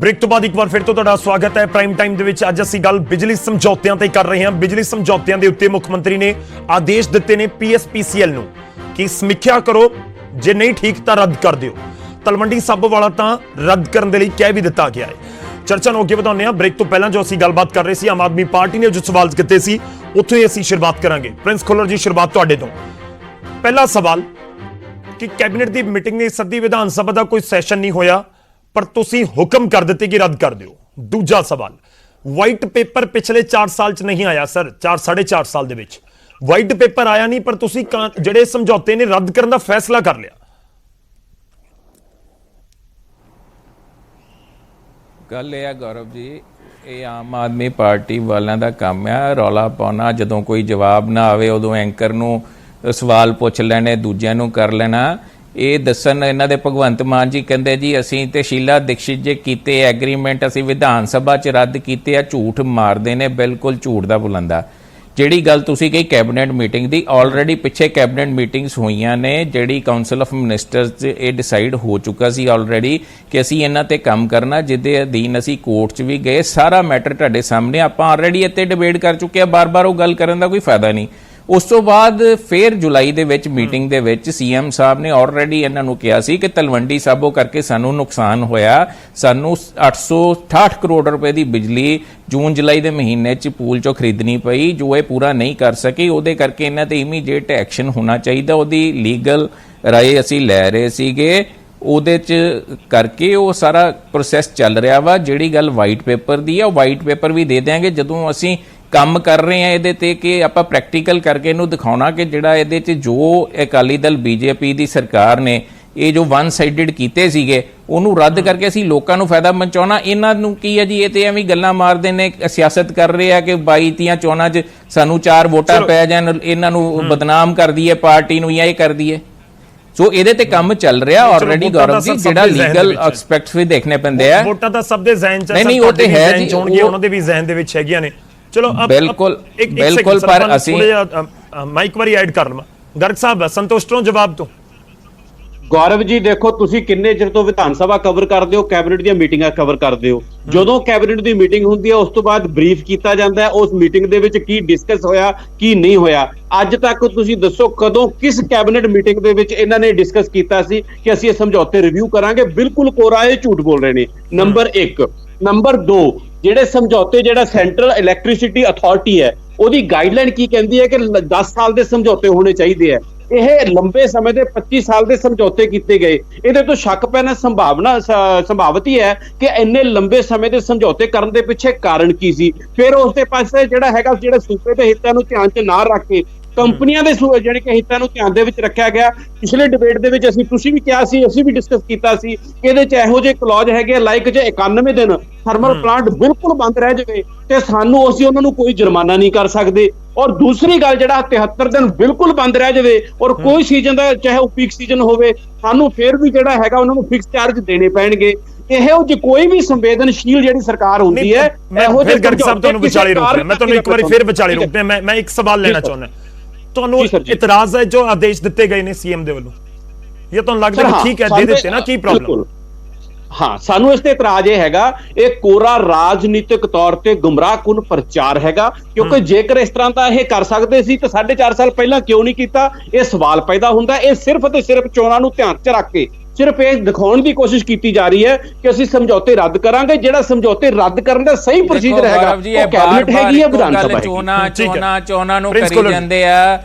Break तो बाद एक बार फिर तो तुहाडा स्वागत है प्राइम टाइम दे विच। अज असीं गल बिजली समझौतियां ते कर रहे हां। बिजली समझौतियां दे उत्ते मुख मंत्री ने आदेश दित्ते ने PSPCL नूं कि समीक्षा करो, जे नहीं ठीक तां रद्द कर दिओ। तलवंडी साबो वाला तां रद्द करन दे लई कह भी दित्ता गया है। चर्चा नूं अगे वधाउने हां। ब्रेक तो पहलां जो असीं गलबात कर रहे सी, आम आदमी पार्टी ने जो सवाल कीते सी उत्थों ही असीं शुरुआत करांगे। प्रिंस खुल्लर जी, शुरुआत तुहाडे तों। पहला सवाल कि कैबिनेट दी मीटिंग ने सदी विधान सभा दा कोई सैशन नहीं होया पर तुसी हुक्म कर दिते कि रद्द कर दिओ। दूजा सवाल, वाइट पेपर पिछले 4 साल च नहीं आया सर, 4-4.5 साल दे विच वाइट पेपर आया नहीं पर तुसी ਜਿਹੜੇ ਸਮਝੌਤੇ ਨੇ ਰੱਦ ਕਰਨ ਦਾ ਫੈਸਲਾ ਕਰ ਲਿਆ। ਗੱਲ ਇਹ ਆ ਗੌਰਵ ਜੀ, ਇਹ ਆਮ ਆਦਮੀ ਪਾਰਟੀ ਵਾਲਿਆਂ ਦਾ ਕੰਮ ਆ ਰੌਲਾ ਪਾਉਣਾ। ਜਦੋਂ ਕੋਈ ਜਵਾਬ ਨਾ ਆਵੇ ਉਦੋਂ ਐਂਕਰ ਨੂੰ ਸਵਾਲ ਪੁੱਛ ਲੈਣੇ, ਦੂਜਿਆਂ ਨੂੰ ਕਰ ਲੈਣਾ। ਇਹ ਦੱਸਣ ਇਹਨਾਂ ਦੇ ਭਗਵੰਤ ਮਾਨ ਜੀ ਕਹਿੰਦੇ ਜੀ ਅਸੀਂ ਤੇ ਸ਼ੀਲਾ ਦੀਕਸ਼ਿਤ ਜੇ ਕੀਤੇ ਐਗਰੀਮੈਂਟ ਅਸੀਂ ਵਿਧਾਨ ਸਭਾ 'ਚ ਰੱਦ ਕੀਤੇ ਆ, ਝੂਠ ਮਾਰਦੇ ਨੇ, ਬਿਲਕੁਲ ਝੂਠ ਦਾ ਬੁਲੰਦਾ। ਜਿਹੜੀ ਗੱਲ ਤੁਸੀਂ ਕਹੀ ਕੈਬਨਿਟ ਮੀਟਿੰਗ ਦੀ, ਆਲਰੇਡੀ ਪਿੱਛੇ ਕੈਬਨਿਟ ਮੀਟਿੰਗਸ ਹੋਈਆਂ ਨੇ, ਜਿਹੜੀ ਕਾਉਂਸਲ ਆਫ ਮਿਨਿਸਟਰਸ 'ਚ ਇਹ ਡਿਸਾਈਡ ਹੋ ਚੁੱਕਾ ਸੀ ਆਲਰੇਡੀ ਕਿ ਅਸੀਂ ਇਹਨਾਂ ਤੇ ਕੰਮ ਕਰਨਾ, ਜਿਹਦੇ ਅਧੀਨ ਅਸੀਂ ਕੋਰਟ 'ਚ ਵੀ ਗਏ। ਸਾਰਾ ਮੈਟਰ ਤੁਹਾਡੇ ਸਾਹਮਣੇ, ਆਪਾਂ ਆਲਰੇਡੀ ਇੱਥੇ ਡਿਬੇਟ ਕਰ ਚੁੱਕੇ ਆ, ਬਾਰ-ਬਾਰ ਉਹ ਗੱਲ ਕਰਨ ਦਾ ਕੋਈ ਫਾਇਦਾ ਨਹੀਂ। ਉਸ ਤੋਂ ਬਾਅਦ ਫਿਰ ਜੁਲਾਈ ਦੇ ਵਿੱਚ ਮੀਟਿੰਗ ਦੇ ਵਿੱਚ CM ਸਾਹਿਬ ਨੇ ਆਲਰੇਡੀ ਇਹਨਾਂ ਨੂੰ ਕਿਹਾ ਸੀ ਕਿ ਤਲਵੰਡੀ ਸਾਬੋ ਕਰਕੇ ਸਾਨੂੰ ਨੁਕਸਾਨ ਹੋਇਆ, ਸਾਨੂੰ 868 ਕਰੋੜ ਰੁਪਏ ਦੀ ਬਿਜਲੀ ਜੂਨ ਜੁਲਾਈ ਦੇ ਮਹੀਨੇ 'ਚ ਪੂਲ 'ਚੋਂ ਖਰੀਦਣੀ ਪਈ, ਜੋ ਇਹ ਪੂਰਾ ਨਹੀਂ ਕਰ ਸਕੀ। ਉਹਦੇ ਕਰਕੇ ਇਹਨਾਂ ਤੇ ਇਮੀਡੀਏਟ ਐਕਸ਼ਨ ਹੋਣਾ ਚਾਹੀਦਾ। ਉਹਦੀ ਲੀਗਲ ਰਾਏ ਅਸੀਂ ਲੈ ਰਹੇ ਸੀਗੇ, ਉਹਦੇ 'ਚ ਕਰਕੇ ਉਹ ਸਾਰਾ ਪ੍ਰੋਸੈਸ ਚੱਲ ਰਿਹਾ ਵਾ। ਜਿਹੜੀ ਗੱਲ ਵਾਈਟ ਪੇਪਰ ਦੀ ਆ, ਉਹ ਵਾਈਟ ਪੇਪਰ ਵੀ ਦੇ ਦਿਆਂਗੇ ਜਦੋਂ ਅਸੀਂ ਕੰਮ ਕਰ ਰਹੇ ਹਾਂ ਇਹਦੇ ਤੇ, ਕਿ ਆਪਾਂ ਪ੍ਰੈਕਟੀਕਲ ਕਰਕੇ ਇਹਨੂੰ ਦਿਖਾਉਣਾ ਕਿ ਜਿਹੜਾ ਇਹਦੇ 'ਚ ਜੋ ਅਕਾਲੀ ਦਲ BJP ਦੀ ਸਰਕਾਰ ਨੇ ਇਹ ਜੋ ਵਨ ਸਾਈਡਡ ਕੀਤੇ ਸੀਗੇ ਉਹਨੂੰ ਰੱਦ ਕਰਕੇ ਅਸੀਂ ਲੋਕਾਂ ਨੂੰ ਫਾਇਦਾ ਪਹੁੰਚਾਉਣਾ। ਇਹਨਾਂ ਨੂੰ ਕੀ ਹੈ ਜੀ, ਇਹ ਤੇ ਐਵੇਂ ਗੱਲਾਂ ਮਾਰਦੇ ਨੇ, ਸਿਆਸਤ ਕਰ ਰਹੇ ਆ ਕਿ 22-23 ਚੋਣਾਂ 'ਚ ਸਾਨੂੰ 4 ਵੋਟਾਂ ਪੈ ਜਾਣ, ਇਹਨਾਂ ਨੂੰ ਬਦਨਾਮ ਕਰ ਦਈਏ ਪਾਰਟੀ ਨੂੰ ਜਾਂ ਇਹ ਕਰ ਦਈਏ। ਸੋ ਇਹਦੇ ਤੇ ਕੰਮ ਚੱਲ ਰਿਹਾ ਆਲਰੇਡੀ ਗੌਰਵ ਜੀ, ਜਿਹੜਾ ਲੀਗਲ ਐਸਪੈਕਟਸ ਵੀ ਦੇਖਣੇ ਪੈਂਦੇ ਆ। ਵੋਟਾਂ ਤਾਂ ਸਭ ਦੇ ਜ਼ਿਹਨ 'ਚ ਨਹੀਂ, ਉਹ ਤੇ ਹੈ ਜੀ, ਉਹਨਾਂ ਦੇ ਵੀ ਜ਼ਿਹਨ ਦੇ ਵਿੱਚ ਹੈਗੀਆਂ ਨੇ। चलो बिल्कुल पर ਅਸੀਂ मैं एक बार ऐड कर लवां। गर्ग साहब संतुष्ट हो जवाब तो? गौरव जी देखो, तुसी किन्ने चिर तो विधान सभा कवर करदे हो, कैबिनेट ਦੀਆਂ ਮੀਟਿੰਗਾਂ ਕਵਰ ਕਰਦੇ ਹੋ। ਜਦੋਂ ਕੈਬਨਿਟ ਦੀ ਮੀਟਿੰਗ ਹੁੰਦੀ ਹੈ ਉਸ ਤੋਂ ਬਾਅਦ ਬਰੀਫ ਕੀਤਾ ਜਾਂਦਾ ਹੈ ਉਸ ਮੀਟਿੰਗ ਦੇ ਵਿੱਚ ਕੀ ਡਿਸਕਸ ਹੋਇਆ ਕੀ ਨਹੀਂ ਹੋਇਆ। ਅੱਜ ਤੱਕ ਤੁਸੀਂ ਦੱਸੋ ਕਦੋਂ ਕਿਸ ਕੈਬਨਿਟ ਮੀਟਿੰਗ ਦੇ ਵਿੱਚ ਇਹਨਾਂ ਨੇ ਡਿਸਕਸ ਕੀਤਾ ਸੀ ਕਿ ਅਸੀਂ ਇਹ ਸਮਝੌਤੇ ਰਿਵਿਊ ਕਰਾਂਗੇ? ਬਿਲਕੁਲ ਕੋਰਾ ਇਹ ਝੂਠ ਬੋਲ ਰਹੇ ਨੇ। ਨੰਬਰ 1। ਨੰਬਰ 2, ਜਿਹੜੇ ਸਮਝੌਤੇ, ਜਿਹੜਾ ਸੈਂਟਰਲ ਇਲੈਕਟ੍ਰਿਸਿਟੀ ਅਥਾਰਟੀ ਹੈ ਉਹਦੀ ਗਾਈਡਲਾਈਨ ਕੀ ਕਹਿੰਦੀ ਹੈ ਕਿ 10 ਸਾਲ ਦੇ ਸਮਝੌਤੇ ਹੋਣੇ ਚਾਹੀਦੇ ਆ। ਇਹ ਲੰਬੇ ਸਮੇਂ ਦੇ 25 ਸਾਲ ਦੇ ਸਮਝੌਤੇ ਕੀਤੇ ਗਏ। ਇਹਦੇ ਤੋਂ ਸ਼ੱਕ ਪੈਣਾ ਸੰਭਾਵਤ ਹੀ ਹੈ ਕਿ ਇੰਨੇ ਲੰਬੇ ਸਮੇਂ ਦੇ ਸਮਝੌਤੇ ਕਰਨ ਦੇ ਪਿੱਛੇ ਕਾਰਨ ਕੀ ਸੀ। ਫਿਰ ਉਸ ਦੇ ਪਾਸੇ ਜਿਹੜਾ ਹੈਗਾ, ਜਿਹੜੇ ਸੂਬੇ ਦੇ ਹਿੱਤਾਂ ਨੂੰ ਧਿਆਨ 'ਚ ਨਾ ਰੱਖ ਕੇ ਕੰਪਨੀਆਂ ਦੇ ਜਿਹੜੇ ਕਿ ਹਿੱਤਾਂ ਨੂੰ ਧਿਆਨ ਦੇ ਵਿੱਚ ਰੱਖਿਆ ਗਿਆ। ਪਿਛਲੇ ਡਿਬੇਟ ਦੇ ਵਿੱਚ ਤੁਸੀਂ ਵੀ ਕਿਹਾ ਸੀ, ਅਸੀਂ ਵੀ ਡਿਸਕਸ ਕੀਤਾ ਸੀ ਕਿ ਇਹਦੇ 'ਚ ਇਹੋ ਜਿਹੇ ਕਲੌਜ ਹੈਗੇ ਲਾਈਕ ਜੇ 91 ਦਿਨ ਥਰਮਲ ਪਲਾਂਟ ਬਿਲਕੁਲ ਬੰਦ ਰਹਿ ਜਾਵੇ ਤੇ ਸਾਨੂੰ ਅਸੀਂ ਉਹਨਾਂ ਨੂੰ ਕੋਈ ਜੁਰਮਾਨਾ ਨਹੀਂ ਕਰ ਸਕਦੇ। ਔਰ ਦੂਸਰੀ ਗੱਲ, ਜਿਹੜਾ 73 ਦਿਨ ਬਿਲਕੁਲ ਬੰਦ ਰਹਿ ਜਾਵੇ ਔਰ ਕੋਈ ਸੀਜ਼ਨ ਦਾ, ਚਾਹੇ ਉਹ ਪੀਕ ਸੀਜ਼ਨ ਹੋਵੇ, ਸਾਨੂੰ ਫਿਰ ਵੀ ਜਿਹੜਾ ਹੈਗਾ ਉਹਨਾਂ ਨੂੰ ਫਿਕਸ ਚਾਰਜ ਦੇਣੇ ਪੈਣਗੇ। ਇਹੋ ਜਿਹੀ ਕੋਈ ਵੀ ਸੰਵੇਦਨਸ਼ੀਲ ਜਿਹੜੀ ਸਰਕਾਰ ਹੁੰਦੀ ਹੈ, ਇਹੋ ਜਿਹੇ गर्ग साहब ਤੁਹਾਨੂੰ ਵਿਚਾਲੇ ਰੋਕ ਰਿਹਾ, ਮੈਂ ਤੁਹਾਨੂੰ ਇੱਕ ਵਾਰੀ ਫਿਰ ਵਿਚਾਲੇ ਰੋਕ ਰਿਹਾ। ਮੈਂ ਇੱਕ ਸਵਾਲ ਲੈਣਾ ਚਾਹੁੰਦਾ। ਤੁਹਾਨੂੰ ਇਤਰਾਜ਼ ਹੈ ਜੋ ਆਦੇਸ਼ ਦਿੱਤੇ ਗਏ ਨੇ CM ਦੇ ਵੱਲੋਂ, ਇਹ ਤੁਹਾਨੂੰ ਲੱਗਦਾ ਕਿ ਠੀਕ ਹੈ ਦੇ ਦਿੱਤੇ ਨਾ, ਕੀ ਪ੍ਰੋਬਲਮ? ਹਾਂ, ਸਾਨੂੰ ਇਸ ਤੇ ਇਤਰਾਜ਼ ਇਹ ਹੈਗਾ, ਇਹ ਕੋਰਾ ਰਾਜਨੀਤਿਕ ਤੌਰ ਤੇ ਗੁੰਮਰਾਹਕੁਨ ਪ੍ਰਚਾਰ ਹੈਗਾ। ਕਿਉਂਕਿ ਜੇਕਰ ਇਸ ਤਰ੍ਹਾਂ ਦਾ ਇਹ ਕਰ ਸਕਦੇ ਸੀ ਤਾਂ 4.5 ਸਾਲ ਪਹਿਲਾਂ ਕਿਉਂ ਨਹੀਂ ਕੀਤਾ? ਇਹ ਸਵਾਲ ਪੈਦਾ ਹੁੰਦਾ। ਇਹ ਸਿਰਫ ਤੇ ਸਿਰਫ ਚੋਣਾਂ ਨੂੰ ਧਿਆਨ 'ਚ ਰੱਖ ਕੇ ਸਿਰਫ ਇਹ ਦਿਖਾਉਣ ਦੀ ਕੋਸ਼ਿਸ਼ ਕੀਤੀ ਜਾ ਰਹੀ ਹੈ ਕਿ ਅਸੀਂ ਸਮਝੌਤੇ ਰੱਦ ਕਰਾਂਗੇ। ਜਿਹੜਾ ਸਮਝੌਤੇ ਰੱਦ ਕਰਨ ਦਾ ਸਹੀ ਪ੍ਰੋਸੀਜਰ ਹੈਗਾ ਉਹ ਕੈਬਨਿਟ ਹੈਗੀ ਹੈ, ਵਿਧਾਨ ਸਭਾ ਹੈ। ਚੋਣਾਂ ਨੂੰ ਕਰੀ ਜਾਂਦੇ ਆ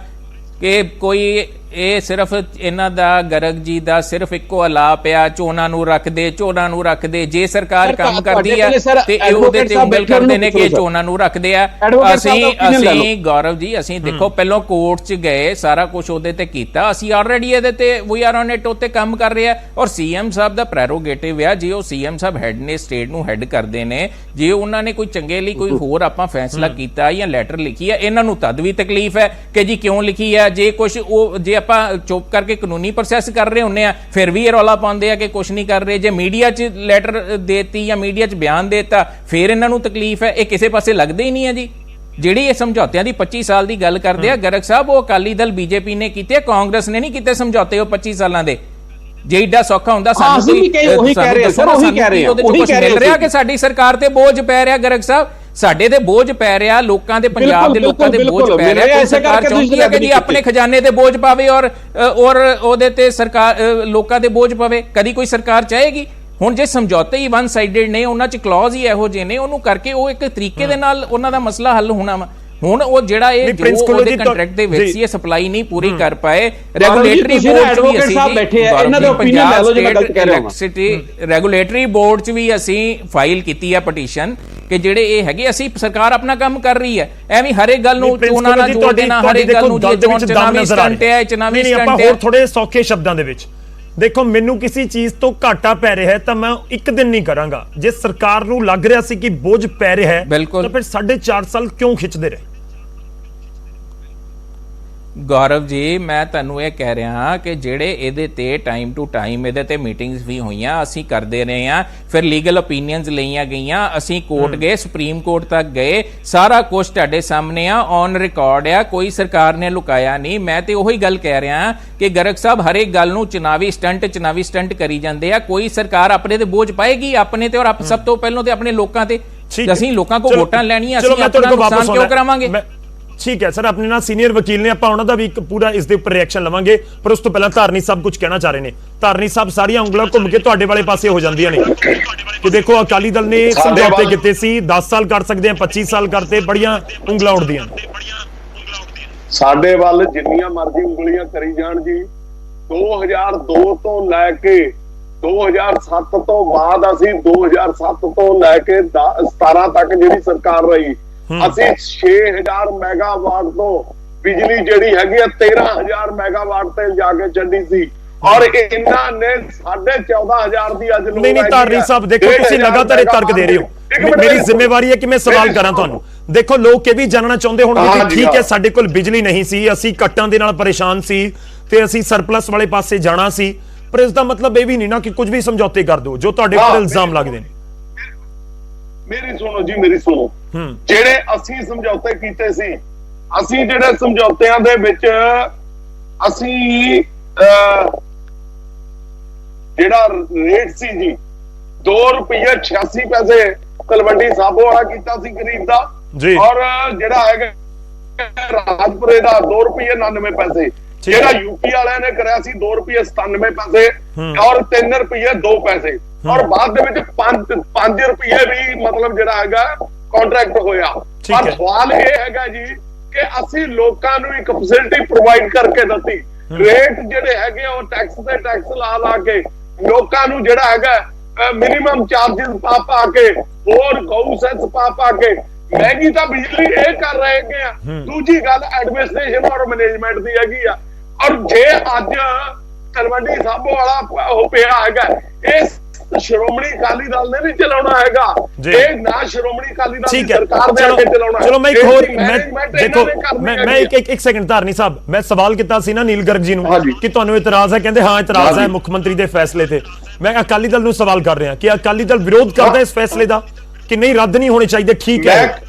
ਕਿ ਕੋਈ ਇਹ ਸਿਰਫ ਇਹਨਾਂ ਦਾ ਗਰਗ ਜੀ ਦਾ ਸਿਰਫ ਇੱਕੋ ਅਲਾਪ ਆ, ਚੋਣਾਂ ਨੂੰ ਰੱਖਦੇ। ਜੇ ਸਰਕਾਰ ਕੰਮ ਕਰਦੀ ਆ ਤੇ ਉਹਦੇ ਤੇ ਉਂਗਲ ਕਰਦੇ ਨੇ ਕਿ ਚੋਣਾਂ ਨੂੰ ਰੱਖਦੇ ਆ। ਅਸੀਂ ਗੌਰਵ ਜੀ, ਅਸੀਂ ਦੇਖੋ ਪਹਿਲਾਂ ਕੋਰਟ 'ਚ ਗਏ, ਸਾਰਾ ਕੁਝ ਉਹਦੇ ਤੇ ਕੀਤਾ। ਅਸੀਂ ਆਲਰੇਡੀ ਇਹਦੇ ਤੇ ਵੀ ਆਰ ਔਨ ਇਟ ਉੱਤੇ ਕੰਮ ਕਰ ਰਹੇ ਆ। ਔਰ CM ਸਾਹਿਬ ਦਾ ਪ੍ਰੈਰੋਗੇਟਿਵ ਆ, ਜੇ ਉਹ CM ਸਾਹਿਬ ਹੈਡ ਨੇ, ਸਟੇਟ ਨੂੰ ਹੈਡ ਕਰਦੇ ਨੇ, ਜੇ ਉਹਨਾਂ ਨੇ ਕੋਈ ਚੰਗੇ ਲਈ ਕੋਈ ਹੋਰ ਆਪਾਂ ਫੈਸਲਾ ਕੀਤਾ ਜਾਂ ਲੈਟਰ ਲਿਖੀ ਆ, ਇਹਨਾਂ ਨੂੰ ਤਦ ਵੀ ਤਕਲੀਫ ਹੈ ਕਿ ਜੀ ਕਿਉਂ ਲਿਖੀ ਆ। ਜੇ ਕੁਝ ਉਹ ਜੇ ਆਪਾਂ ਚੁੱਪ ਕਰਕੇ ਕਾਨੂੰਨੀ ਪ੍ਰੋਸੈਸ ਕਰ ਰਹੇ ਹੁੰਨੇ ਆ, ਫਿਰ ਵੀ ਇਹ ਰੌਲਾ ਪਾਉਂਦੇ ਆ ਕਿ ਕੁਝ ਨਹੀਂ ਕਰ ਰਹੇ। ਜੇ ਮੀਡੀਆ 'ਚ ਲੈਟਰ ਦੇਤੀ ਜਾਂ ਮੀਡੀਆ 'ਚ ਬਿਆਨ ਦੇਤਾ, ਫਿਰ ਇਹਨਾਂ ਨੂੰ ਤਕਲੀਫ ਹੈ। ਇਹ ਕਿਸੇ ਪਾਸੇ ਲੱਗਦੇ ਹੀ ਨਹੀਂ ਹੈ ਜੀ। ਜਿਹੜੀ ਇਹ ਸਮਝੌਤਿਆਂ ਦੀ 25 ਸਾਲ ਦੀ ਗੱਲ ਕਰਦੇ ਆ ਗਰਗ ਸਾਹਿਬ, ਉਹ ਅਕਾਲੀ ਦਲ BJP ਨੇ ਕੀਤੇ, ਕਾਂਗਰਸ ਨੇ ਨਹੀਂ ਕੀਤੇ ਸਮਝੌਤੇ ਉਹ 25 ਸਾਲਾਂ ਦੇ। ਜੇ ਏਡਾ ਸੌਖਾ ਹੁੰਦਾ ਅਸੀਂ ਸਾਨੂੰ ਵੀ ਉਹੀ ਕਹਿ ਰਹੇ ਹਾਂ ਸਰ, ਉਹੀ ਕਹਿ ਰਹੇ ਹਾਂ, ਉਹੀ ਕਹਿ ਰਹੇ ਮਿਲ ਰਿਹਾ ਕਿ ਸਾਡੀ ਸਰਕਾਰ ਤੇ ਬੋਝ ਪੈ ਰਿਹਾ। ਗਰਗ ਸਾਹਿਬ, ਸਾਡੇ ਤੇ ਬੋਝ ਪੈ ਰਿਹਾ, ਲੋਕਾਂ ਦੇ, ਪੰਜਾਬ ਦੇ ਲੋਕਾਂ ਦੇ ਬੋਝ ਪੈ ਰਿਹਾ। ਕੋਈ ਸਰਕਾਰ ਚਾਹੁੰਦੀ ਹੈ ਕਿ ਜੀ ਆਪਣੇ ਖਜ਼ਾਨੇ ਤੇ ਬੋਝ ਪਾਵੇ ਔਰ ਉਹਦੇ ਤੇ ਸਰਕਾਰ ਲੋਕਾਂ ਦੇ ਬੋਝ ਪਵੇ? ਕਦੀ ਕੋਈ ਸਰਕਾਰ ਚਾਹੇਗੀ? ਹੁਣ ਜੇ ਸਮਝੌਤੇ ਹੀ ਵਨ ਸਾਈਡਡ ਨੇ, ਉਹਨਾਂ 'ਚ ਕਲੌਜ਼ ਹੀ ਇਹੋ ਜਿਹੇ ਨੇ, ਉਹਨੂੰ ਕਰਕੇ ਉਹ ਇੱਕ ਤਰੀਕੇ ਦੇ ਨਾਲ ਉਹਨਾਂ ਦਾ ਮਸਲਾ ਹੱਲ ਹੋਣਾ ਵਾ। ਹੁਣ ਉਹ ਜਿਹੜਾ ਇਹ ਉਹਦੇ ਕੰਟਰੈਕਟ ਦੇ ਵਿੱਚ ਸੀ ਇਹ ਸਪਲਾਈ ਨਹੀਂ ਪੂਰੀ ਕਰ ਪਾਏ। ਰੈਗੂਲੇਟਰੀ ਬੋਰਡ 'ਚ ਵੀ ਅਸੀਂ ਰੈਗੂਲੇਟਰੀ ਬੋਰਡ 'ਚ ਵੀ ਅਸੀਂ ਫਾਈਲ ਕੀਤੀ ਹੈ ਪਟੀਸ਼ਨ ਕਿ ਜਿਹੜੇ ਇਹ ਹੈਗੇ, ਅਸੀਂ ਸਰਕਾਰ ਆਪਣਾ ਕੰਮ ਕਰ ਰਹੀ ਹੈ, ਐਵੇਂ ਹਰ ਇੱਕ ਗੱਲ ਨੂੰ ਚੋਣਾਂ ਨਾਲ ਜੋੜ ਦੇਣਾ, ਹਰ ਇੱਕ ਗੱਲ ਨੂੰ ਚੁਣਾਵੀ ਸਟੰਟ ਹੈ, ਚੁਣਾਵੀ ਸਟੰਟ ਹੈ। ਹੋਰ ਥੋੜੇ ਸੌਖੇ ਸ਼ਬਦਾਂ ਦੇ ਵਿੱਚ ਦੇਖੋ, ਮੈਨੂੰ ਕਿਸੇ ਚੀਜ਼ ਤੋਂ ਘਾਟਾ ਪੈ ਰਿਹਾ ਹੈ ਤਾਂ ਮੈਂ ਇੱਕ ਦਿਨ ਨਹੀਂ ਕਰਾਂਗਾ। ਜੇ ਸਰਕਾਰ ਨੂੰ ਲੱਗ ਰਿਹਾ ਸੀ ਕਿ ਬੋਝ ਪੈ ਰਿਹਾ ਹੈ ਤਾਂ ਫਿਰ 4.5 ਸਾਲ ਕਿਉਂ ਖਿੱਚਦੇ ਰਹੇ? ਗੌਰਵ ਜੀ, ਮੈਂ ਤੁਹਾਨੂੰ ਇਹ ਕਹਿ ਰਿਹਾ ਹਾਂ ਕਿ ਜਿਹੜੇ ਇਹਦੇ ਤੇ ਟਾਈਮ ਟੂ ਟਾਈਮ ਇਹਦੇ ਤੇ ਮੀਟਿੰਗਸ ਵੀ ਹੋਈਆਂ, ਅਸੀਂ ਕਰਦੇ ਰਹੇ ਹਾਂ, ਫਿਰ ਲੀਗਲ ਓਪੀਨੀਅਨਸ ਲਈਆਂ ਗਈਆਂ, ਅਸੀਂ ਕੋਰਟ ਗਏ, ਸੁਪਰੀਮ ਕੋਰਟ ਤੱਕ ਗਏ, ਸਾਰਾ ਕੁਝ ਤੁਹਾਡੇ ਸਾਹਮਣੇ ਆ, ਔਨ ਰਿਕਾਰਡ ਆ, ਕੋਈ ਸਰਕਾਰ ਨੇ ਲੁਕਾਇਆ ਨਹੀਂ। ਮੈਂ ਤੇ ਉਹੀ ਗੱਲ ਕਹਿ ਰਿਹਾ ਕਿ ਗਰਗ ਸਾਹਿਬ ਹਰ ਇੱਕ ਗੱਲ ਨੂੰ ਚੁਣਾਵੀ ਸਟੰਟ ਕਰੀ ਜਾਂਦੇ ਆ। ਕੋਈ ਸਰਕਾਰ ਆਪਣੇ ਤੇ ਬੋਝ ਪਾਏਗੀ? ਆਪਣੇ ਤੇ, ਔਰ ਸਭ ਤੋਂ ਪਹਿਲਾਂ ਤੇ ਆਪਣੇ ਲੋਕਾਂ ਤੇ। ਅਸੀਂ ਲੋਕਾਂ ਕੋਲ ਵੋਟਾਂ ਲੈਣੀਆਂ, ਅਸੀਂ ਆਪਣਾ ਨੁਕਸਾਨ ਕਿਉਂ ਕਰਾਵਾਂਗੇ? ਠੀਕ ਹੈ ਸਰ, ਆਪਣੇ ਨਾਲ ਸੀਨੀਅਰ ਵਕੀਲ ਨੇ, ਆਪਾਂ ਉਹਨਾਂ ਦਾ ਵੀ ਇੱਕ ਪੂਰਾ ਇਸ ਦੇ ਉੱਪਰ ਰਿਐਕਸ਼ਨ ਲਵਾਂਗੇ, ਪਰ ਉਸ ਤੋਂ ਪਹਿਲਾਂ ਧਾਰਨੀ ਸਾਹਿਬ ਕੁਝ ਕਹਿਣਾ ਚਾਹ ਰਹੇ ਨੇ। ਧਾਰਨੀ ਸਾਹਿਬ, ਸਾਰੀਆਂ ਉਂਗਲਾਂ ਘੁੰਮ ਕੇ ਤੁਹਾਡੇ ਵਾਲੇ ਪਾਸੇ ਹੋ ਜਾਂਦੀਆਂ ਨੇ ਕਿ ਦੇਖੋ ਅਕਾਲੀ ਦਲ ਨੇ ਸਮਝੌਤੇ ਕੀਤੇ ਸੀ, 10 ਸਾਲ ਕਰ ਸਕਦੇ ਆ, 25 ਸਾਲ ਕਰਤੇ, ਬੜੀਆਂ ਉਂਗਲਾਂ ਉੱਡਦੀਆਂ। ਸਾਡੇ ਵੱਲ ਜਿੰਨੀਆਂ ਮਰਜ਼ੀ ਉਂਗਲੀਆਂ ਕਰੀ ਜਾਣ ਜੀ, 2002 ਤੋਂ ਲੈ ਕੇ 2007 ਤੋਂ ਬਾਅਦ ਅਸੀਂ 2007 ਤੋਂ ਲੈ ਕੇ 17 ਤੱਕ ਜਿਹੜੀ ਸਰਕਾਰ ਰਹੀ, ਅਸੀਂ 6000 ਮੈਗਾਵਾਟ ਤੋਂ ਬਿਜਲੀ ਜਿਹੜੀ ਹੈਗੀ ਆ 13000 ਮੈਗਾਵਾਟ ਤੇ ਜਾ ਕੇ ਚੱਲੀ ਸੀ, ਔਰ ਇਹਨਾਂ ਨੇ 14,500 ਦੀ ਅੱਜ ਨਹੀਂ ਧਾਰਨੀ ਸਾਹਿਬ, ਦੇਖੋ ਤੁਸੀਂ ਲਗਾਤਾਰ ਇਹ ਤਰਕ ਦੇ ਰਹੇ ਹੋ। ਮੇਰੀ ਜ਼ਿੰਮੇਵਾਰੀ ਹੈ ਕਿ ਮੈਂ ਸਵਾਲ ਕਰਾਂ ਤੁਹਾਨੂੰ। ਦੇਖੋ ਲੋਕ ਇਹ ਵੀ ਜਾਣਨਾ ਚਾਹੁੰਦੇ ਹੋਣਗੇ ਕਿ ਠੀਕ ਹੈ ਸਾਡੇ ਕੋਲ ਬਿਜਲੀ ਨਹੀਂ ਸੀ, ਅਸੀਂ ਕੱਟਾਂ ਦੇ ਨਾਲ ਪਰੇਸ਼ਾਨ ਸੀ ਤੇ ਅਸੀਂ ਸਰਪਲਸ ਵਾਲੇ ਪਾਸੇ ਜਾਣਾ ਸੀ, ਪਰ ਇਸ ਦਾ ਮਤਲਬ ਇਹ ਵੀ ਨਹੀਂ ਨਾ ਕਿ ਕੁਝ ਵੀ ਸਮਝੌਤੇ ਕਰ ਦਿਓ ਜੋ ਤੁਹਾਡੇ ਉੱਪਰ ਇਲਜ਼ਾਮ ਲੱਗਦੇ ਨੇ। ਮੇਰੀ ਸੁਣੋ ਜੀ, ਮੇਰੀ ਸੁਣੋ, ਜਿਹੜੇ ਅਸੀਂ ਸਮਝੌਤੇ ਕੀਤੇ ਸੀ, ਅਸੀਂ ਜਿਹੜੇ ਸਮਝੌਤਿਆਂ ਦੇ ਵਿੱਚ ਅਸੀਂ ਜਿਹੜਾ ਰੇਟ ਸੀ ਜੀ ₹2.86 ਤਲਵੰਡੀ ਸਾਬੋ ਵਾਲਾ ਕੀਤਾ ਸੀ ਗਰੀਬ ਦਾ, ਔਰ ਜਿਹੜਾ ਹੈਗਾ ਰਾਜਪੁਰੇ ਦਾ ₹2.99, ਜਿਹੜਾ ਯੂਪੀ ਵਾਲਿਆਂ ਨੇ ਕਰਿਆ ਸੀ ₹2.97 ਔਰ ₹3.02, ਔਰ ਬਾਅਦ ਦੇ ਵਿੱਚ 5 ਰੁਪਏ ਵੀ ਮਤਲਬ ਜਿਹੜਾ ਹੈਗਾ ਕੰਟਰੈਕਟ ਹੋਇਆ। ਪਰ ਸਵਾਲ ਇਹ ਹੈਗਾ ਜੀ ਕਿ ਅਸੀਂ ਲੋਕਾਂ ਨੂੰ ਇੱਕ ਫੈਸਿਲਿਟੀ ਪ੍ਰੋਵਾਈਡ ਕਰਕੇ ਦਿੱਤੀ, ਰੇਟ ਜਿਹੜੇ ਹੈਗੇ ਉਹ ਟੈਕਸ ਤੇ ਟੈਕਸ ਲਾ ਕੇ ਲੋਕਾਂ ਨੂੰ ਜਿਹੜਾ ਹੈਗਾ ਮਿਨੀਮਮ ਚਾਰजेस ਪਾ ਕੇ, ਹੋਰ ਗਊ ਸੈਸ ਪਾ ਕੇ ਮਹਿੰਗੀ ਤਾਂ ਬਿਜਲੀ ਇਹ ਕਰ ਰਹੇ ਹੈਗੇ। ਦੂਜੀ ਗੱਲ ਐਡਮਿਨਿਸਟ੍ਰੇਸ਼ਨ ਔਰ ਮੈਨੇਜਮੈਂਟ ਦੀ ਹੈਗੀ ਆ, ਔਰ ਜੇ ਅੱਜ ਤਲਵੰਡੀ ਸਾਬੋ ਵਾਲਾ ਉਹ ਪਿਆ ਹੈਗਾ, ਇਹ ਸ਼੍ਰੋਮਣੀ ਅਕਾਲੀ ਦਲ ਨੇ ਨਹੀਂ ਚਲਾਉਣਾ ਹੈਗਾ, ਇਹ ਨਾ ਸ਼੍ਰੋਮਣੀ ਅਕਾਲੀ ਦਲ ਦੀ ਸਰਕਾਰ ਨੇ ਅੱਗੇ ਚਲਾਉਣਾ। ਚਲੋ ਮੈਂ ਇੱਕ ਹੋਰ, ਦੇਖੋ ਮੈਂ ਇੱਕ ਸੈਕਿੰਡ ਧਾਰਨੀ ਸਾਹਿਬ, ਮੈਂ ਸਵਾਲ ਕੀਤਾ ਸੀ ਨਾ ਨੀਲ ਗਰਗ ਜੀ ਨੂੰ ਕਿ ਤੁਹਾਨੂੰ ਇਤਰਾਜ਼ ਹੈ, ਕਹਿੰਦੇ ਹਾਂ ਇਤਰਾਜ਼ ਹੈ ਮੁੱਖ ਮੰਤਰੀ ਦੇ ਫੈਸਲੇ ਤੇ। ਮੈਂ ਅਕਾਲੀ ਦਲ ਨੂੰ ਸਵਾਲ ਕਰ ਰਿਹਾ ਕਿ ਅਕਾਲੀ ਦਲ ਵਿਰੋਧ ਕਰਦਾ ਇਸ ਫੈਸਲੇ ਦਾ ਕਿ ਨਹੀਂ, ਰੱਦ ਨਹੀਂ ਹੋਣੇ ਚਾਹੀਦੇ? ਠੀਕ ਹੈ,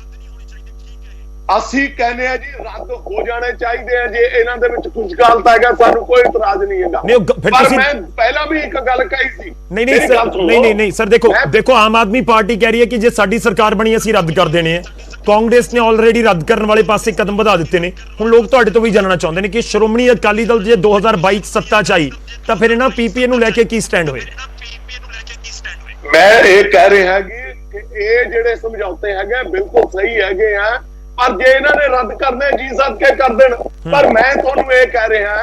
ਅਸੀਂ ਕਹਿੰਦੇ ਆ ਜੀ ਰੱਦ ਹੋ ਜਾਣੇ ਚਾਹੀਦੇ ਆ, ਜੇ ਇਹਨਾਂ ਦੇ ਵਿੱਚ ਕੁਝ ਗਲਤ ਹੈਗਾ ਸਾਨੂੰ ਕੋਈ ਇਤਰਾਜ਼ ਨਹੀਂ ਹੈਗਾ। ਪਰ ਮੈਂ ਪਹਿਲਾਂ ਵੀ ਇੱਕ ਗੱਲ ਕਹੀ ਸੀ। ਨਹੀਂ ਸਰ, ਦੇਖੋ ਆਮ ਆਦਮੀ ਪਾਰਟੀ ਕਹਿ ਰਹੀ ਹੈ ਕਿ ਜੇ ਸਾਡੀ ਸਰਕਾਰ ਬਣੀ ਅਸੀਂ ਰੱਦ ਕਰ ਦੇਣੇ ਆ, ਕਾਂਗਰਸ ਨੇ ਆਲਰੇਡੀ ਰੱਦ ਕਰਨ ਵਾਲੇ ਪਾਸੇ ਕਦਮ ਵਧਾ ਦਿੱਤੇ ਨੇ। ਹੁਣ ਲੋਕ ਤੁਹਾਡੇ ਤੋਂ ਵੀ ਜਾਣਨਾ ਚਾਹੁੰਦੇ ਨੇ ਕਿ ਸ਼੍ਰੋਮਣੀ ਅਕਾਲੀ ਦਲ ਜੇ 2022 ਸੱਤਾ ਚ ਆਈ ਤਾਂ ਫਿਰ ਇਹਨਾਂ ਪੀਪੀਏ ਨੂੰ ਲੈ ਕੇ ਕੀ ਸਟੈਂਡ ਹੋਏ? ਮੈਂ ਇਹ ਕਹਿ ਰਿਹਾ ਕਿ ਇਹ ਜਿਹੜੇ ਸਮਝੌਤੇ ਹੈਗੇ ਬਿਲਕੁਲ ਸਹੀ ਹੈਗੇ ਆ, ਪਰ ਜੇ ਇਹਨਾਂ ਨੇ ਰੱਦ ਕਰਨੇ ਜੀ ਸਦਕੇ ਕਰ ਦੇਣ। ਪਰ ਮੈਂ ਤੁਹਾਨੂੰ ਇਹ ਕਹਿ ਰਿਹਾ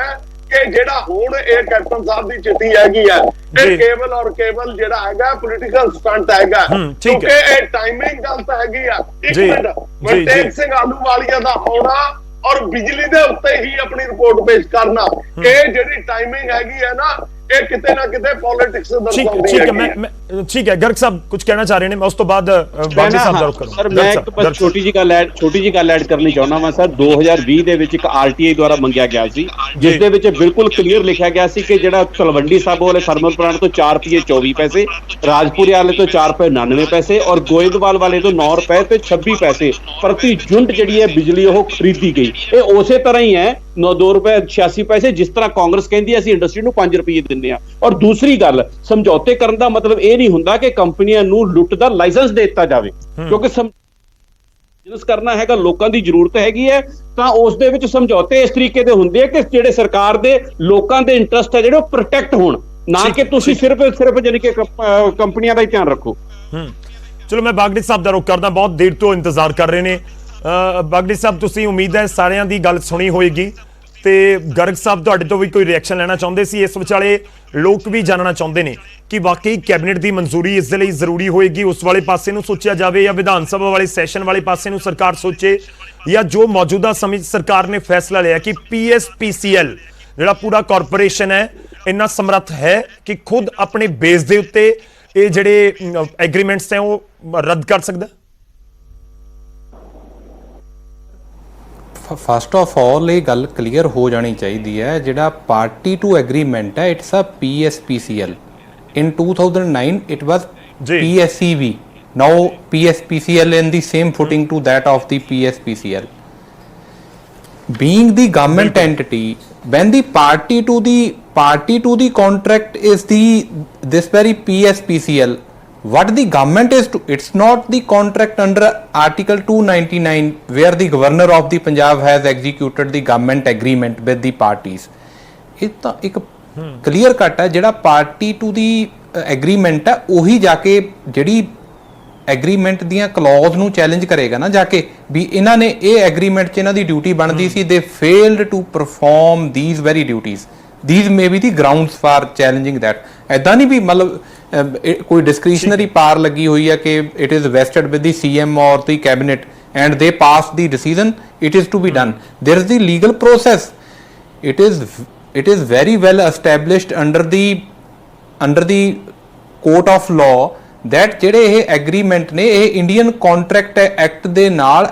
ਕਿ ਜਿਹੜਾ ਹੁਣ ਇਹ ਕੈਪਟਨ ਸਾਹਿਬ ਦੀ ਚਿੱਠੀ ਹੈਗੀ ਆ, ਇਹ ਕੇਵਲ ਜਿਹੜਾ ਹੈਗਾ ਪੋਲੀਟੀਕਲ ਸਟੰਟ ਹੈਗਾ, ਕਿਉਂਕਿ ਇਹ ਟਾਈਮਿੰਗ ਗਲਤ ਹੈਗੀ ਆ। ਇੱਕ ਮਿੰਟ, ਮਨਟੇਕ ਸਿੰਘ ਆਲੂਵਾਲੀਆ ਦਾ ਆਉਣਾ ਔਰ ਬਿਜਲੀ ਦੇ ਉੱਤੇ ਹੀ ਆਪਣੀ ਰਿਪੋਰਟ ਪੇਸ਼ ਕਰਨਾ, ਇਹ ਜਿਹੜੀ ਟਾਈਮਿੰਗ ਹੈਗੀ ਹੈ ਨਾ, ਇਹ ਕਿਤੇ ਨਾ ਕਿਤੇ ਪੋਲਿਟਿਕਸ ਦਰਸਾਉਂਦੀ ਹੈ। ਠੀਕ ਹੈ, ਗਰਗ ਸਾਹਿਬ ਕੁਝ ਕਹਿਣਾ ਚਾਹ ਰਹੇ ਨੇ, ਮੈਂ ਉਸ ਤੋਂ ਬਾਅਦ ਬਾਗੀ ਸਾਹਿਬ ਦਾ ਰੁਖ ਕਰਾਂਗਾ। ਸਰ ਮੈਂ ਇੱਕ ਬਸ ਛੋਟੀ ਜੀ ਗੱਲ ਐਡ ਕਰਨੀ ਚਾਹੁੰਦਾ ਮੈਂ ਸਰ। 2020 ਦੇ ਵਿੱਚ ਇੱਕ ਆਰਟੀਆਈ ਦੁਆਰਾ ਮੰਗਿਆ ਗਿਆ ਸੀ, ਜਿਸ ਦੇ ਵਿੱਚ ਬਿਲਕੁਲ ਕਲੀਅਰ ਲਿਖਿਆ ਗਿਆ ਸੀ ਕਿ ਜਿਹੜਾ ਤਲਵੰਡੀ ਸਾਬੋ ਵਾਲੇ ਥਰਮਲ ਪਲਾਂਟ ਤੋਂ ₹4.24, ਰਾਜਪੁਰੇ ਵਾਲੇ ਤੋਂ ₹4.99 ਔਰ ਗੋਇੰਦਵਾਲ ਵਾਲੇ ਤੋਂ ₹9 ਤੇ 26 ਪੈਸੇ ਪ੍ਰਤੀ ਯੂਨਿਟ ਜਿਹੜੀ ਹੈ ਬਿਜਲੀ ਉਹ ਖਰੀਦੀ ਗਈ। ਇਹ ਉਸੇ ਤਰ੍ਹਾਂ ਹੀ ਹੈ ₹2.86 ਜਿਸ ਤਰ੍ਹਾਂ ਕਾਂਗਰਸ ਕਹਿੰਦੀ ਹੈ ਅਸੀਂ ਇੰਡਸਟਰੀ ਨੂੰ 5 ਰੁਪਏ ਦਿੰਦੇ ਆ। ਔਰ ਦੂਸਰੀ ਗੱਲ, ਸਮਝੌਤੇ ਕਰਨ ਦਾ ਮਤਲਬ ਇਹ ਨਹੀਂ ਹੁੰਦਾ ਕਿ ਕੰਪਨੀਆਂ ਨੂੰ ਲੁੱਟ ਦਾ ਲਾਇਸੈਂਸ ਦੇ ਦਿੱਤਾ ਜਾਵੇ, ਕਿਉਂਕਿ ਬਿਜ਼ਨਸ ਕਰਨਾ ਹੈਗਾ, ਲੋਕਾਂ ਦੀ ਜ਼ਰੂਰਤ ਹੈਗੀ ਹੈ, ਤਾਂ ਉਸ ਦੇ ਵਿੱਚ ਸਮਝੌਤੇ ਇਸ ਤਰੀਕੇ ਦੇ ਹੁੰਦੇ ਆ ਕਿ ਜਿਹੜੇ ਸਰਕਾਰ ਦੇ ਲੋਕਾਂ ਦੇ ਇੰਟਰਸਟ ਹੈ ਜਿਹੜੇ ਉਹ ਪ੍ਰੋਟੈਕਟ ਹੋਣ, ਨਾ ਕਿ ਤੁਸੀਂ ਸਿਰਫ ਜਾਨੀ ਕਿ ਕੰਪਨੀਆਂ ਦਾ ਹੀ ਧਿਆਨ ਰੱਖੋ। ਚਲੋ ਮੈਂ ਬਾਗੜੀ ਸਾਹਿਬ ਦਾ ਰੁਖ ਕਰਦਾ, ਬਹੁਤ ਦੇਰ ਤੋਂ ਇੰਤਜ਼ਾਰ ਕਰ ਰਹੇ ਨੇ। ਬਾਗੜੀ ਸਾਹਿਬ, ਤੁਸੀਂ ਉਮੀਦ ਹੈ ਸਾਰਿਆਂ ਦੀ ਗੱਲ ਸੁਣੀ ਹੋਏਗੀ ਤੇ ਗਰਗ ਸਾਹਿਬ ਤੁਹਾਡੇ ਤੋਂ ਵੀ ਕੋਈ ਰਿਐਕਸ਼ਨ ਲੈਣਾ ਚਾਹੁੰਦੇ ਸੀ। ਇਸ ਵਿਚਾਲੇ ਲੋਕ ਵੀ ਜਾਣਨਾ ਚਾਹੁੰਦੇ ਨੇ ਕਿ ਵਾਕਈ ਕੈਬਨਿਟ ਦੀ ਮਨਜ਼ੂਰੀ ਇਸ ਦੇ ਲਈ ਜ਼ਰੂਰੀ ਹੋਏਗੀ, ਉਸ ਵਾਲੇ ਪਾਸੇ ਨੂੰ ਸੋਚਿਆ ਜਾਵੇ ਜਾਂ ਵਿਧਾਨ ਸਭਾ ਵਾਲੇ ਸੈਸ਼ਨ ਵਾਲੇ ਪਾਸੇ ਨੂੰ ਸਰਕਾਰ ਸੋਚੇ, ਜਾਂ ਜੋ ਮੌਜੂਦਾ ਸਮੇਂ ਸਰਕਾਰ ਨੇ ਫੈਸਲਾ ਲਿਆ ਕਿ PSPCL ਜਿਹੜਾ ਪੂਰਾ ਕਾਰਪੋਰੇਸ਼ਨ ਹੈ ਇੰਨਾ ਸਮਰੱਥ ਹੈ ਕਿ ਖੁਦ ਆਪਣੇ ਬੇਸ ਦੇ ਉੱਤੇ ਇਹ ਜਿਹੜੇ ਐਗਰੀਮੈਂਟਸ ਹੈ ਉਹ ਰੱਦ ਕਰ ਸਕਦਾ। ਫਸਟ ਆਫ ਆਲ ਇਹ ਗੱਲ ਕਲੀਅਰ ਹੋ ਜਾਣੀ ਚਾਹੀਦੀ ਹੈ, ਜਿਹੜਾ ਪਾਰਟੀ ਟੂ ਐਗਰੀਮੈਂਟ ਹੈ it's a PSPCL। in 2009 it was PSCV, now PSPCL in the same footing to that of the PSPCL. Being the government entity, when the party to the contract is this very PSPCL, what the government is to, it's not the contract under Article 299 where the governor of the Punjab has executed the government agreement with the parties. ਇਹ ਤਾਂ ਇੱਕ clear cut ਹੈ, ਜਿਹੜਾ party to the agreement ਹੈ ਉਹੀ ਜਾ ਕੇ ਜਿਹੜੀ agreement ਦੀਆਂ ਕਲੌਜ਼ ਨੂੰ ਚੈਲੰਜ ਕਰੇਗਾ ਨਾ ਜਾ ਕੇ, ਵੀ ਇਹਨਾਂ ਨੇ ਇਹ ਐਗਰੀਮੈਂਟ 'ਚ ਇਹਨਾਂ ਦੀ ਡਿਊਟੀ ਬਣਦੀ ਸੀ, they failed to perform these very duties, these may be the grounds for challenging that. ਐਦਾਂ ਨਹੀਂ ਵੀ ਮਤਲਬ ਕੋਈ ਡਿਸਕ੍ਰਿਸ਼ਨਰੀ ਪਾਰ ਲੱਗੀ ਹੋਈ ਹੈ ਕਿ it is vested with the CM ਔਰ the cabinet and they pass the decision, it is to be done. There is the legal process, it is very well established under the court of law that ਜਿਹੜੇ ਇਹ agreement ਨੇ ਇਹ Indian contract act ਦੇ ਨਾਲ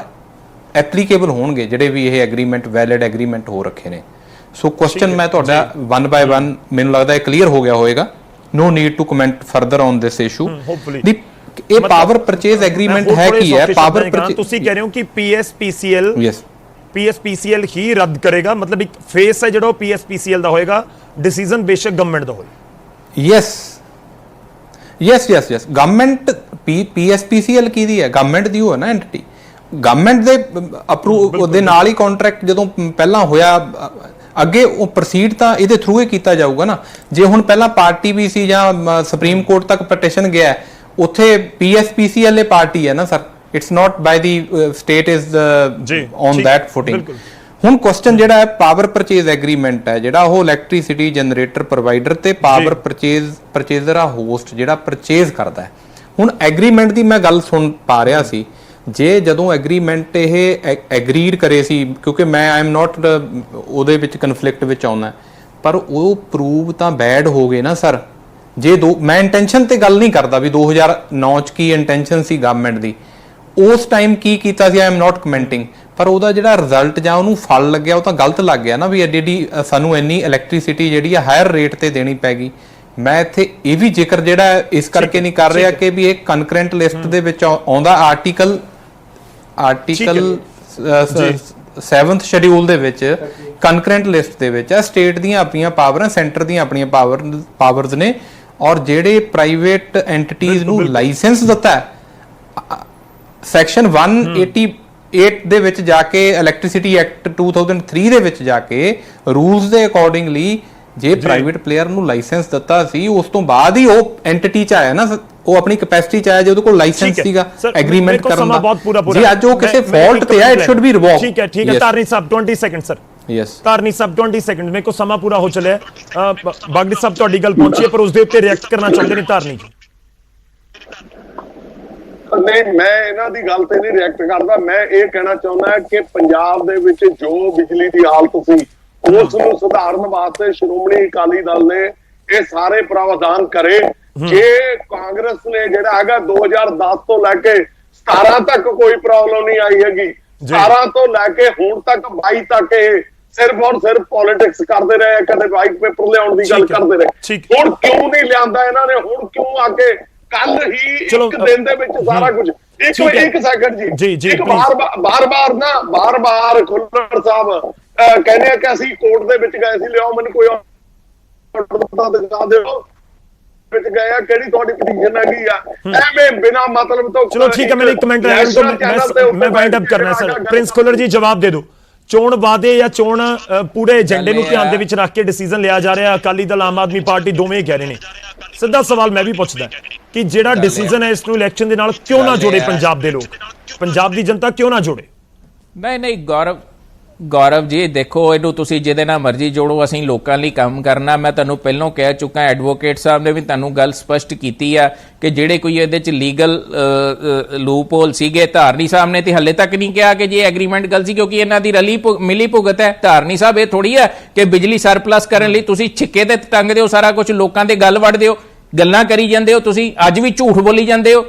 applicable ਹੋਣਗੇ, ਜਿਹੜੇ ਵੀ ਇਹ agreement valid agreement ਹੋ ਰੱਖੇ ਨੇ। ਸੋ ਕੁਐਸਚਨ ਮੈਂ ਤੁਹਾਡਾ 1 by 1 ਮੈਨੂੰ ਲੱਗਦਾ ਇਹ ਕਲੀਅਰ ਹੋ ਗਿਆ ਹੋਏਗਾ। no need to comment further on this issue. hopefully ਇਹ ਪਾਵਰ ਪਰਚੇਜ਼ ਐਗਰੀਮੈਂਟ ਹੈ ਕੀ ਹੈ? ਪਾਵਰ ਪਰਚੇਜ਼ ਤੁਸੀਂ ਕਹਿ ਰਹੇ ਹੋ ਕਿ PSPCL ਯੈਸ PSPCL ਹੀ ਰੱਦ ਕਰੇਗਾ, ਮਤਲਬ ਇੱਕ ਫੇਸ ਹੈ ਜਿਹੜਾ ਉਹ PSPCL ਦਾ ਹੋਏਗਾ, ਡਿਸੀਜਨ ਬੇਸ਼ੱਕ ਗਵਰਨਮੈਂਟ ਦਾ ਹੋਵੇ। ਯੈਸ ਗਵਰਨਮੈਂਟ PSPCL ਕਿਹਦੀ ਹੈ? ਗਵਰਨਮੈਂਟ ਦੀ ਉਹ ਹੈ ਨਾ ਐਂਟੀਟੀ, ਗਵਰਨਮੈਂਟ ਦੇ ਅਪਰੂਵ ਦੇ ਨਾਲ ਹੀ ਕੰਟਰੈਕਟ ਜਦੋਂ ਪਹਿਲਾਂ ਹੋਇਆ, ਅੱਗੇ ਉਹ ਪ੍ਰੋਸੀਡ ਤਾਂ ਇਹਦੇ ਥਰੂ ਹੀ ਕੀਤਾ ਜਾਊਗਾ ਨਾ। ਜੇ ਹੁਣ ਪਹਿਲਾਂ ਪਾਰਟੀ ਵੀ ਸੀ ਜਾਂ ਸੁਪਰੀਮ ਕੋਰਟ ਤੱਕ ਪਟੀਸ਼ਨ ਗਿਆ, ਉੱਥੇ PSPCL ਇਹ ਪਾਰਟੀ ਹੈ ਨਾ sir, it's not by the state is on that footing. ਹੁਣ ਕੁਐਸਚਨ ਜਿਹੜਾ ਹੈ ਪਾਵਰ ਪਰਚੇਜ਼ ਐਗਰੀਮੈਂਟ ਹੈ, ਜਿਹੜਾ ਉਹ ਇਲੈਕਟ੍ਰਿਸਿਟੀ ਜਨਰੇਟਰ ਪ੍ਰੋਵਾਈਡਰ ਤੇ ਪਾਵਰ ਪਰਚੇਜ਼ਰ ਆ ਹੋਸਟ ਜਿਹੜਾ ਪਰਚੇਜ਼ ਕਰਦਾ ਹੈ। ਹੁਣ ਐਗਰੀਮੈਂਟ ਦੀ ਮੈਂ ਗੱਲ ਸੁਣ ਪਾ ਰਿਹਾ ਸੀ, ਜੇ ਜਦੋਂ ਐਗਰੀਮੈਂਟ ਇਹ ਐਗਰੀਡ ਕਰੇ ਸੀ, ਕਿਉਂਕਿ ਮੈਂ ਆਈ ਐਮ ਨਾਟ ਉਹਦੇ ਵਿੱਚ ਕਨਫਲਿਕਟ ਵਿੱਚ ਆਉਣਾ, ਪਰ ਉਹ ਪ੍ਰੂਵ ਤਾਂ ਬੈਡ ਹੋ ਗਏ ਨਾ ਸਰ। ਜੇ ਮੈਂ ਇੰਟੈਂਸ਼ਨ ਤੇ ਗੱਲ ਨਹੀਂ ਕਰਦਾ ਵੀ 2009 ਚ ਕੀ ਇੰਟੈਂਸ਼ਨ ਸੀ ਗਵਰਨਮੈਂਟ ਦੀ, ਉਸ ਟਾਈਮ ਕੀ ਕੀਤਾ ਸੀ, ਆਈ ਐਮ ਨਾਟ ਕਮੈਂਟਿੰਗ, ਪਰ ਉਹਦਾ ਜਿਹੜਾ ਰਿਜ਼ਲਟ ਜਾਂ ਉਹਨੂੰ ਫਲ ਲੱਗਿਆ ਉਹ ਤਾਂ ਗਲਤ ਲੱਗ ਗਿਆ ਨਾ, ਵੀ ਐਡੀ ਸਾਨੂੰ ਇੰਨੀ ਇਲੈਕਟ੍ਰਿਸਿਟੀ ਜਿਹੜੀ ਆ ਹਾਇਰ ਰੇਟ ਤੇ ਦੇਣੀ ਪੈ ਗਈ। ਮੈਂ ਇੱਥੇ ਇਹ ਵੀ ਜ਼ਿਕਰ ਜਿਹੜਾ ਇਸ ਕਰਕੇ ਨਹੀਂ ਕਰ ਰਿਹਾ ਕਿ ਵੀ ਇਹ ਕਨਕਰੈਂਟ ਲਿਸਟ ਦੇ ਵਿੱਚ ਆਉਂਦਾ, ਆਰਟੀਕਲ 7th ਸ਼ਡਿਊਲ ਦੇ ਵਿੱਚ ਕਨਕਰੈਂਟ ਲਿਸਟ ਦੇ ਵਿੱਚ ਆ, ਸਟੇਟ ਦੀਆਂ ਆਪਣੀਆਂ ਪਾਵਰਾਂ, ਸੈਂਟਰ ਦੀਆਂ ਆਪਣੀਆਂ ਪਾਵਰਸ ਨੇ, ਔਰ ਜਿਹੜੇ ਪ੍ਰਾਈਵੇਟ ਐਂਟੀਟੀਜ਼ ਨੂੰ ਲਾਇਸੈਂਸ ਦਿੱਤਾ ਸੈਕਸ਼ਨ 188 ਦੇ ਵਿੱਚ ਜਾ ਕੇ, ਇਲੈਕਟ੍ਰਿਸਿਟੀ ਐਕਟ 2003 ਦੇ ਵਿੱਚ ਜਾ ਕੇ ਰੂਲਸ ਦੇ ਅਕੋਰਡਿੰਗਲੀ ਜੇ ਪ੍ਰਾਈਵੇਟ ਪਲੇਅਰ ਨੂੰ ਲਾਇਸੈਂਸ ਦਿੱਤਾ ਸੀ, ਉਸ ਤੋਂ ਬਾਅਦ ਹੀ ਉਹ ਐਂਟੀਟੀ ਚ ਆਇਆ ਨਾ, ਉਹ ਆਪਣੀ ਕੈਪੈਸਿਟੀ ਚ ਆਇਆ ਜੇ ਉਹਦੇ ਕੋਲ ਲਾਇਸੈਂਸ ਸੀਗਾ ਐਗਰੀਮੈਂਟ ਕਰਨ ਦਾ। ਜੀ ਅੱਜ ਉਹ ਕਿਸੇ ਫਾਲਟ ਤੇ ਆ, ਇਟ ਸ਼ੁੱਡ ਬੀ ਰਿਵੋਕ। ਠੀਕ ਹੈ ਤਾਰਨੀ ਸਾਹਿਬ 20 ਸੈਕਿੰਡ ਸਰ। ਯੈਸ ਤਾਰਨੀ ਸਾਹਿਬ 20 ਸੈਕਿੰਡ, ਮੇਰੇ ਕੋ ਸਮਾਂ ਪੂਰਾ ਹੋ ਚੱਲਿਆ। ਬਾਗੜੀ ਸਾਹਿਬ ਤੁਹਾਡੀ ਗੱਲ ਪਹੁੰਚੀ ਹੈ ਪਰ ਉਸ ਦੇ ਉੱਤੇ ਰਿਐਕਟ ਕਰਨਾ ਚਾਹੁੰਦੇ ਨੇ ਤਾਰਨੀ ਜੀ। ਨਹੀਂ, ਮੈਂ ਇਹਨਾਂ ਦੀ ਗੱਲ ਤੇ ਨਹੀਂ ਰਿਐਕਟ ਕਰਦਾ, ਮੈਂ ਇਹ ਕਹਿਣਾ ਚਾਹੁੰਦਾ ਕਿ ਪੰਜਾਬ ਦੇ ਵਿੱਚ ਜੋ ਬਿਜਲੀ ਦੀ ਹਾਲਤ ਸੀ ਉਸ ਨੂੰ ਸੁਧਾਰਨ ਵਾਸਤੇ ਸ਼੍ਰੋਮਣੀ ਅਕਾਲੀ ਦਲ ਨੇ ਇਹ ਸਾਰੇ ਪ੍ਰਾਵਧਾਨ ਕਰੇ। ਜੇ ਕਾਂਗਰਸ ਨੇ ਜਿਹੜਾ ਹੈਗਾ 2010 ਤੋਂ ਲੈ ਕੇ 17 ਤੱਕ ਕੋਈ ਪ੍ਰੋਬਲਮ ਨਹੀਂ ਆਈ ਹੈਗੀ, 17 ਤੋਂ ਲੈ ਕੇ ਹੁਣ ਤੱਕ 22 ਤੱਕ ਇਹ ਸਿਰਫ ਔਰ ਸਿਰਫ ਪੋਲਿਟਿਕਸ ਕਰਦੇ ਰਹੇ, ਕਦੇ ਵਾਈਟ ਪੇਪਰ ਲਿਆਉਣ ਦੀ ਗੱਲ ਕਰਦੇ ਰਹੇ। ਹੁਣ ਕਿਉਂ ਨਹੀਂ ਲਿਆਂਦਾ ਇਹਨਾਂ ਨੇ? ਹੁਣ ਕਿਉਂ ਆ ਕੇ ਕੱਲ ਹੀ ਇੱਕ ਦਿਨ ਦੇ ਵਿੱਚ ਸਾਰਾ ਕੁਝ? ਇੱਕ ਸੈਕਿੰਡ ਜੀ, ਇੱਕ ਬਾਰ-ਬਾਰ ਖੁੱਲਰ ਸਾਹਿਬ ਕਹਿੰਦੇ ਆ ਕਿ ਅਸੀਂ ਕੋਰਟ ਦੇ ਵਿੱਚ ਗਏ ਸੀ, ਲਿਆਓ ਮੈਨੂੰ ਕੋਈ ਆਰਡਰ ਦਿਖਾ ਦਿਓ, ਵਿੱਚ ਗਏ ਆ, ਕਿਹੜੀ ਤੁਹਾਡੀ ਪਟੀਸ਼ਨ ਹੈਗੀ ਆ, ਐਵੇਂ ਬਿਨਾ ਮਤਲਬ ਤੋਂ। ਚਲੋ ਠੀਕ ਹੈ, ਮੈਨੂੰ ਇੱਕ ਮਿੰਟ ਮੈਂ ਵਾਈਂਡ ਅਪ ਕਰਨਾ ਸਰ। ਪ੍ਰਿੰਸ ਖੁੱਲਰ ਜੀ ਜਵਾਬ ਦੇ ਦਿਓ, ਚੋਣ ਵਾਅਦੇ ਜਾਂ ਚੋਣ ਪੂਰੇ ਏਜੰਡੇ ਨੂੰ ਧਿਆਨ ਦੇ ਵਿੱਚ ਰੱਖ ਕੇ ਡਿਸੀਜਨ ਲਿਆ ਜਾ ਰਿਹਾ? ਅਕਾਲੀ ਦਲ ਆਮ ਆਦਮੀ ਪਾਰਟੀ ਦੋਵੇਂ ਕਹਿ ਰਹੇ ਨੇ। ਸਿੱਧਾ ਸਵਾਲ ਮੈਂ ਵੀ ਪੁੱਛਦਾ ਕਿ ਜਿਹੜਾ ਡਿਸੀਜਨ ਹੈ ਇਸ ਨੂੰ ਇਲੈਕਸ਼ਨ ਦੇ ਨਾਲ ਕਿਉਂ ਨਾ ਜੋੜੇ ਪੰਜਾਬ ਦੇ ਲੋਕ, ਪੰਜਾਬ ਦੀ ਜਨਤਾ ਕਿਉਂ ਨਾ ਜੋੜੇ? ਨਹੀਂ ਗੌਰਵ ਜੀ ਦੇਖੋ, ਇਹਨੂੰ ਤੁਸੀਂ ਜਿਹਦੇ ਨਾਲ ਮਰਜ਼ੀ ਜੋੜੋ, ਅਸੀਂ ਲੋਕਾਂ ਲਈ ਕੰਮ ਕਰਨਾ। ਮੈਂ ਤੁਹਾਨੂੰ ਪਹਿਲਾਂ ਕਹਿ ਚੁੱਕਾ, ਐਡਵੋਕੇਟ ਸਾਹਿਬ ਨੇ ਵੀ ਤੁਹਾਨੂੰ ਗੱਲ ਸਪਸ਼ਟ ਕੀਤੀ ਆ ਕਿ ਜਿਹੜੇ ਕੋਈ ਇਹਦੇ ਚ ਲੀਗਲ ਲੂਪ ਹੋਲ ਸੀਗੇ, ਧਾਰਨੀ ਸਾਹਿਬ ਨੇ ਤੇ ਹੱਲੇ ਤੱਕ ਨਹੀਂ ਕਿਹਾ ਕਿ ਜੇ ਐਗਰੀਮੈਂਟ ਗੱਲ ਸੀ, ਕਿਉਂਕਿ ਇਹਨਾਂ ਦੀ ਮਿਲੀ ਭੁਗਤ ਹੈ। ਧਾਰਨੀ ਸਾਹਿਬ ਇਹ ਥੋੜੀ ਹੈ ਕਿ ਬਿਜਲੀ ਸਰਪਲਸ ਕਰਨ ਲਈ ਤੁਸੀਂ ਛਿੱਕੇ ਤੇ ਟੰਗਦੇ ਹੋ ਸਾਰਾ ਕੁਝ, ਲੋਕਾਂ ਦੇ ਗੱਲ ਵੜਦੇ ਹੋ, ਗੱਲਾਂ ਕਰੀ ਜਾਂਦੇ ਹੋ, ਤੁਸੀਂ ਅੱਜ ਵੀ ਝੂਠ ਬੋਲੀ ਜਾਂਦੇ ਹੋ।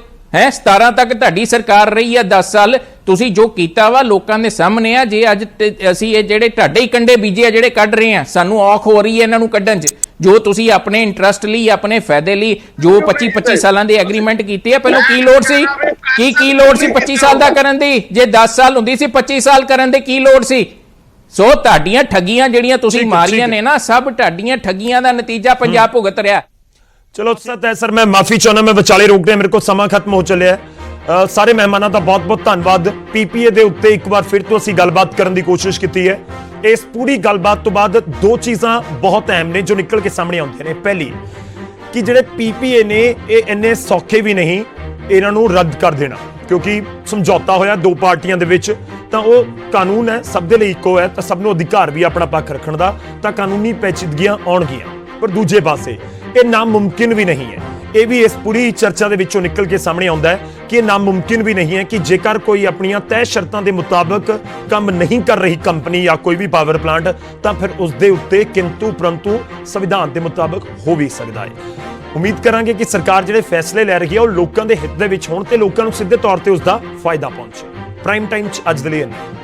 17 ਤੱਕ ਤੁਹਾਡੀ ਸਰਕਾਰ ਰਹੀ ਹੈ, 10 ਸਾਲ ਤੁਸੀਂ ਜੋ ਕੀਤਾ ਵਾ ਲੋਕਾਂ ਦੇ ਸਾਹਮਣੇ ਆ। ਜੇ ਅੱਜ ਅਸੀਂ ਇਹ ਜਿਹੜੇ ਤੁਹਾਡੇ ਹੀ ਕੰਡੇ ਬੀਜੇ ਆ ਜਿਹੜੇ ਕੱਢ ਰਹੇ ਆ, ਸਾਨੂੰ ਔਖ ਹੋ ਰਹੀ ਹੈ ਇਹਨਾਂ ਨੂੰ ਕੱਢਣ 'ਚ। ਜੋ ਤੁਸੀਂ ਆਪਣੇ ਇੰਟਰਸਟ ਲਈ, ਆਪਣੇ ਫਾਇਦੇ ਲਈ ਜੋ 25 ਸਾਲਾਂ ਦੇ ਐਗਰੀਮੈਂਟ ਕੀਤੇ ਆ, ਪਹਿਲਾਂ ਕੀ ਲੋੜ ਸੀ? ਕੀ ਲੋੜ ਸੀ 25 ਸਾਲ ਦਾ ਕਰਨ ਦੀ? ਜੇ 10 ਸਾਲ ਹੁੰਦੀ ਸੀ 25 ਸਾਲ ਕਰਨ ਦੇ ਕੀ ਲੋੜ ਸੀ? ਸੋ ਤੁਹਾਡੀਆਂ ਠੱਗੀਆਂ ਜਿਹੜੀਆਂ ਤੁਸੀਂ ਮਾਰੀਆਂ ਨੇ ਨਾ, ਸਭ ਤੁਹਾਡੀਆਂ ਠੱਗੀਆਂ ਦਾ ਨਤੀਜਾ ਪੰਜਾਬ ਭੁਗਤ ਰਿਹਾ। ਚਲੋ ਸਤ ਹੈ ਸਰ, ਮੈਂ ਮਾਫੀ ਚਾਹੁੰਦਾ, ਮੈਂ ਵਿਚਾਲੇ ਰੋਕ ਰਿਹਾ, ਮੇਰੇ ਕੋਲ ਸਮਾਂ ਖਤਮ ਹੋ ਚੱਲਿਆ। ਸਾਰੇ ਮਹਿਮਾਨਾਂ ਦਾ ਬਹੁਤ-ਬਹੁਤ ਧੰਨਵਾਦ। ਪੀਪੀਏ ਦੇ ਉੱਤੇ ਇੱਕ ਵਾਰ ਫਿਰ ਤੋਂ ਅਸੀਂ ਗੱਲਬਾਤ ਕਰਨ ਦੀ ਕੋਸ਼ਿਸ਼ ਕੀਤੀ ਹੈ। ਇਸ ਪੂਰੀ ਗੱਲਬਾਤ ਤੋਂ ਬਾਅਦ ਦੋ ਚੀਜ਼ਾਂ ਬਹੁਤ ਅਹਿਮ ਨੇ ਜੋ ਨਿਕਲ ਕੇ ਸਾਹਮਣੇ ਆਉਂਦੀਆਂ ਨੇ। ਪਹਿਲੀ ਕਿ ਜਿਹੜੇ ਪੀਪੀਏ ਨੇ ਇਹ ਇੰਨੇ ਸੌਖੇ ਵੀ ਨਹੀਂ ਇਹਨਾਂ ਨੂੰ ਰੱਦ ਕਰ ਦੇਣਾ, ਕਿਉਂਕਿ ਸਮਝੌਤਾ ਹੋਇਆ ਦੋ ਪਾਰਟੀਆਂ ਦੇ ਵਿੱਚ, ਤਾਂ ਉਹ ਕਾਨੂੰਨ ਹੈ, ਸਭ ਦੇ ਲਈ ਇੱਕੋ ਹੈ, ਤਾਂ ਸਭ ਨੂੰ ਅਧਿਕਾਰ ਵੀ ਆਪਣਾ ਪੱਖ ਰੱਖਣ ਦਾ, ਤਾਂ ਕਾਨੂੰਨੀ ਪੈਚੀਦਗੀਆਂ ਆਉਣਗੀਆਂ। ਪਰ ਦੂਜੇ ਪਾਸੇ ਇਹ ਨਾਮੁਮਕਿਨ ਵੀ ਨਹੀਂ ਹੈ। ਇਹ ਵੀ ਇਸ ਪੂਰੀ ਚਰਚਾ ਦੇ ਵਿੱਚੋਂ ਨਿਕਲ ਕੇ ਸਾਹਮਣੇ ਆਉਂਦਾ ਹੈ ਕਿ ਇਹ ਨਾਮੁਮਕਿਨ ਵੀ ਨਹੀਂ ਹੈ ਕਿ ਜੇਕਰ ਕੋਈ ਆਪਣੀਆਂ ਤੈਅ ਸ਼ਰਤਾਂ ਦੇ ਮੁਤਾਬਕ ਕੰਮ ਨਹੀਂ ਕਰ ਰਹੀ ਕੰਪਨੀ ਜਾਂ ਕੋਈ ਵੀ ਪਾਵਰ ਪਲਾਂਟ, ਤਾਂ ਫਿਰ ਉਸ ਦੇ ਉੱਤੇ ਕਿੰਤੂ ਪਰੰਤੂ ਸੰਵਿਧਾਨ ਦੇ ਮੁਤਾਬਕ ਹੋ ਵੀ ਸਕਦਾ ਹੈ। ਉਮੀਦ ਕਰਾਂਗੇ ਕਿ ਸਰਕਾਰ ਜਿਹੜੇ ਫੈਸਲੇ ਲੈ ਰਹੀ ਹੈ ਉਹ ਲੋਕਾਂ ਦੇ ਹਿੱਤ ਦੇ ਵਿੱਚ ਹੋਣ ਤੇ ਲੋਕਾਂ ਨੂੰ ਸਿੱਧੇ ਤੌਰ ਤੇ ਉਸ ਦਾ ਫਾਇਦਾ ਪਹੁੰਚੇ। ਪ੍ਰਾਈਮ ਟਾਈਮ 'ਚ ਅੱਜ ਦੇ ਲਈ ਇੰਨਾ।